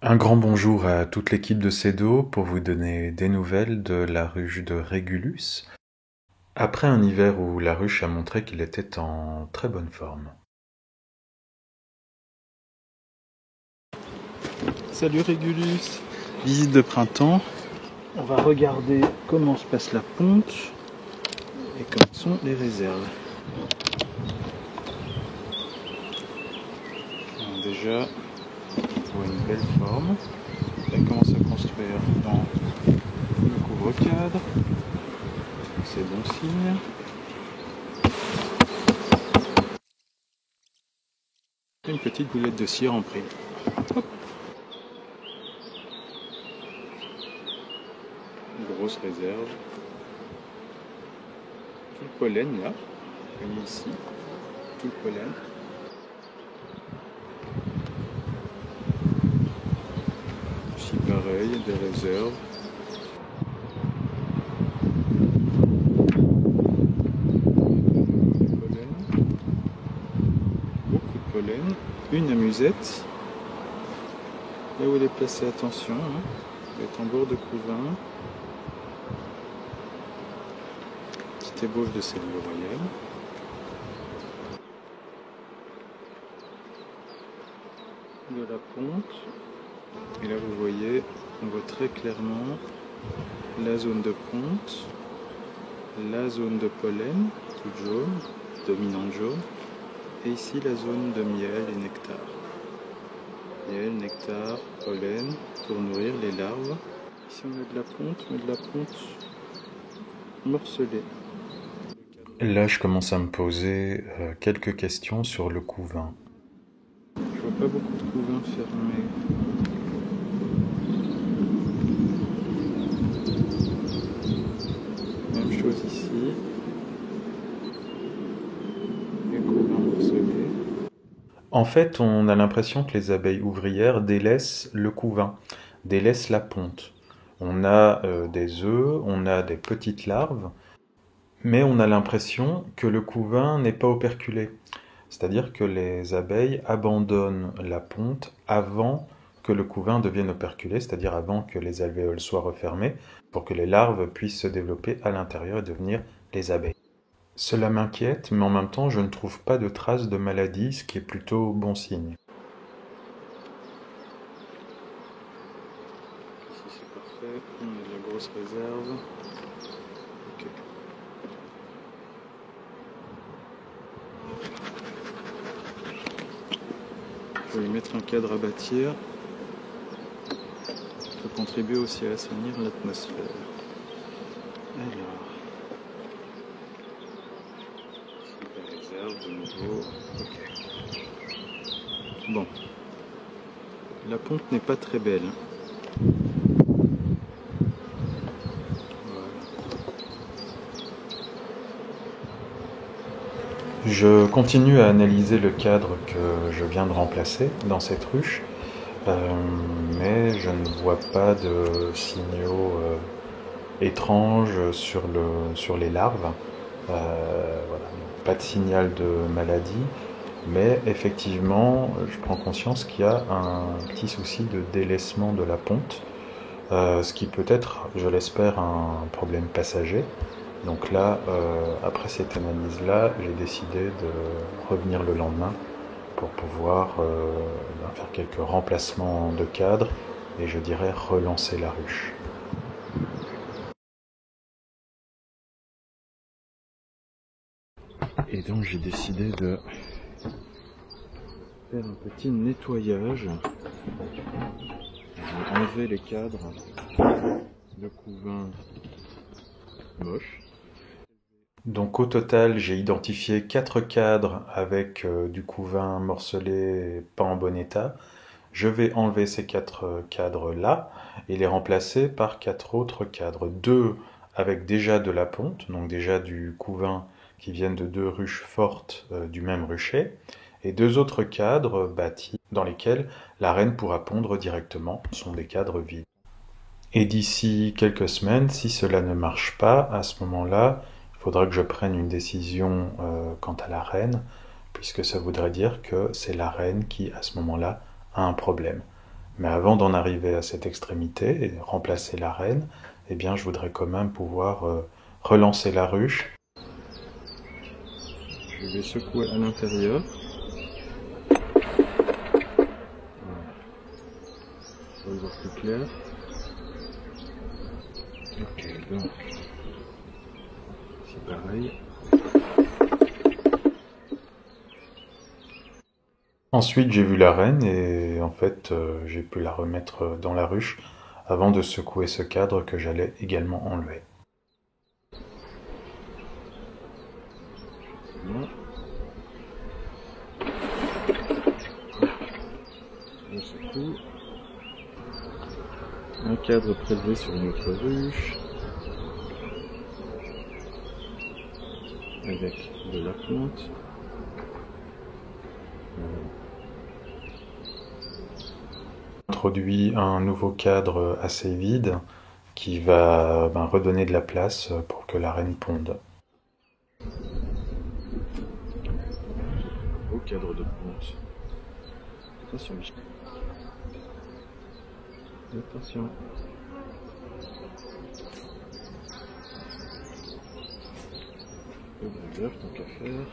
Un grand bonjour à toute l'équipe de CEDO pour vous donner des nouvelles de la ruche de Régulus, après un hiver où la ruche a montré qu'il était en très bonne forme. Salut Régulus, visite de printemps. On va regarder comment se passe la ponte et comment sont les réserves. Alors déjà, on voit une belle forme. Elle commence à construire dans le couvre-cadre. C'est bon signe. Une petite boulette de cire en prime. Hop. Une grosse réserve. Tout le pollen là, vous voyez ici, tout le pollen. Ici pareil, des réserves. Beaucoup de pollen. Une amusette. Là où elle est placée, attention, hein. Les tambours de couvain. Petite ébauche de cellule royale. De la ponte. Et là vous voyez, on voit très clairement la zone de ponte, la zone de pollen, toute jaune, dominante jaune, et ici la zone de miel et nectar. Miel, nectar, pollen, pour nourrir les larves. Ici on a de la ponte, mais de la ponte morcelée. Là, je commence à me poser quelques questions sur le couvain. Je vois pas beaucoup de couvains fermés. Même chose ici. Les couvains morcelés. En fait, on a l'impression que les abeilles ouvrières délaissent le couvain, délaissent la ponte. On a des œufs, on a des petites larves, mais on a l'impression que le couvain n'est pas operculé. C'est-à-dire que les abeilles abandonnent la ponte avant que le couvain devienne operculé, c'est-à-dire avant que les alvéoles soient refermées, pour que les larves puissent se développer à l'intérieur et devenir les abeilles. Cela m'inquiète, mais en même temps, je ne trouve pas de traces de maladie, ce qui est plutôt bon signe. Ici c'est parfait. On a de la grosse réserve. Ok. Je vais lui mettre un cadre à bâtir. Ça peut contribuer aussi à assainir l'atmosphère. Alors, ici la réserve de nouveau. Ok. Bon, la ponte n'est pas très belle. Voilà. Je continue à analyser le cadre que je viens de remplacer dans cette ruche, mais je ne vois pas de signaux étranges sur les larves. Voilà. Pas de signal de maladie, mais effectivement, je prends conscience qu'il y a un petit souci de délaissement de la ponte, ce qui peut être, je l'espère, un problème passager. Donc là, après cette analyse-là, j'ai décidé de revenir le lendemain pour pouvoir faire quelques remplacements de cadre et je dirais relancer la ruche. Et donc j'ai décidé de faire un petit nettoyage. J'ai enlevé les cadres de couvain moches. Donc au total, j'ai identifié 4 cadres avec du couvain morcelé et pas en bon état. Je vais enlever ces 4 cadres-là et les remplacer par 4 autres cadres. 2 avec déjà de la ponte, donc déjà du couvain qui viennent de 2 ruches fortes du même rucher, et 2 autres cadres bâtis dans lesquels la reine pourra pondre directement. Ce sont des cadres vides. Et d'ici quelques semaines, si cela ne marche pas, à ce moment-là, il faudra que je prenne une décision quant à la reine, puisque ça voudrait dire que c'est la reine qui, à ce moment-là, a un problème. Mais avant d'en arriver à cette extrémité et remplacer la reine, eh bien, je voudrais quand même pouvoir relancer la ruche. Je vais secouer à l'intérieur. Pour y voir plus clair. Ok, donc c'est pareil. Ensuite, j'ai vu la reine et en fait, j'ai pu la remettre dans la ruche avant de secouer ce cadre que j'allais également enlever. Bon. Je secoue. Un cadre prélevé sur une autre ruche. Avec de la fonte. Introduit un nouveau cadre assez vide qui va redonner de la place pour que la reine ponde. Au cadre de ponte. Attention, Michel. Attention. Le gruyère, tant qu'à faire.